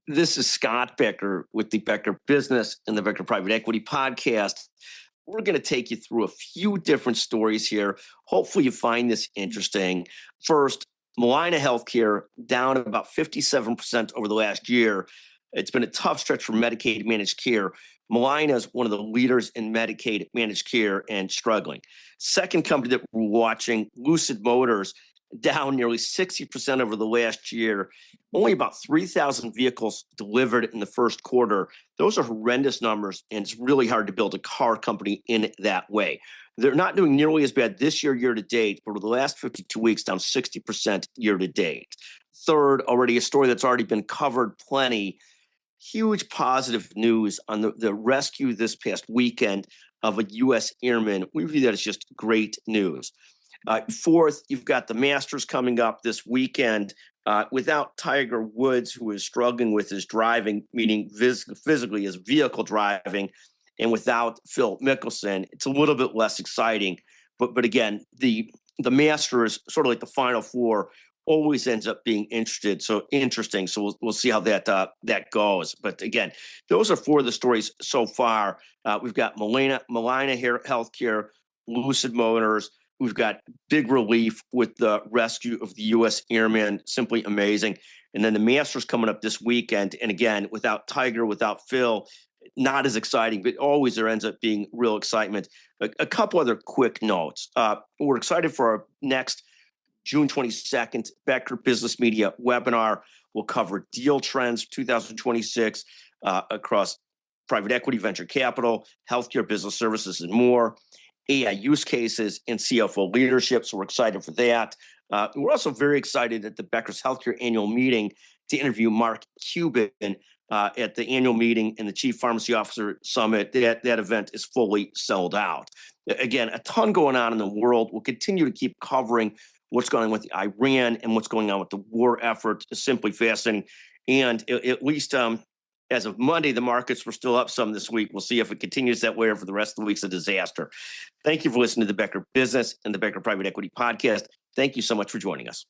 This is Scott Becker with the Becker Business and the Becker Private Equity Podcast. We're going to take you through a few different stories here. Hopefully, you find this interesting. First, Molina Healthcare down about 57% over the last year. It's been a tough stretch for Medicaid managed care. Molina is one of the leaders in Medicaid managed care and struggling. Second company that we're watching, Lucid Motors, down nearly 60% over the last year. Only about 3,000 vehicles delivered in the first quarter. Those are horrendous numbers, and it's really hard to build a car company in that way. They're not doing nearly as bad this year to date, but over the last 52 weeks, down 60% year to date. Third, already a story that's already been covered plenty. Huge positive news on the rescue this past weekend of a U.S. airman. We view that as just great news. Fourth, you've got the Masters coming up this weekend. Without Tiger Woods, who is struggling with his driving, meaning physically his vehicle driving, and without Phil Mickelson, it's a little bit less exciting. But again, the Masters, sort of like the Final Four, always ends up being interesting. So we'll see how that goes. But again, those are four of the stories so far. We've got Molina Healthcare, Lucid Motors. We've got big relief with the rescue of the U.S. Airman, simply amazing. And then the Masters coming up this weekend. And again, without Tiger, without Phil, not as exciting, but always there ends up being real excitement. A couple other quick notes. We're excited for our next June 22nd Becker Business Media webinar. We'll cover deal trends 2026 across private equity, venture capital, healthcare, business services, and more. AI use cases and CFO leadership. So we're excited for that. We're also very excited at the Becker's Healthcare annual meeting to interview Mark Cuban at the annual meeting and the Chief Pharmacy Officer Summit. That event is fully sold out. Again, a ton going on in the world. We'll continue to keep covering what's going on with Iran and what's going on with the war effort. Is simply fascinating. And at least as of Monday, the markets were still up some this week. We'll see if it continues that way or for the rest of the week's a disaster. Thank you for listening to the Becker Business and the Becker Private Equity Podcast. Thank you so much for joining us.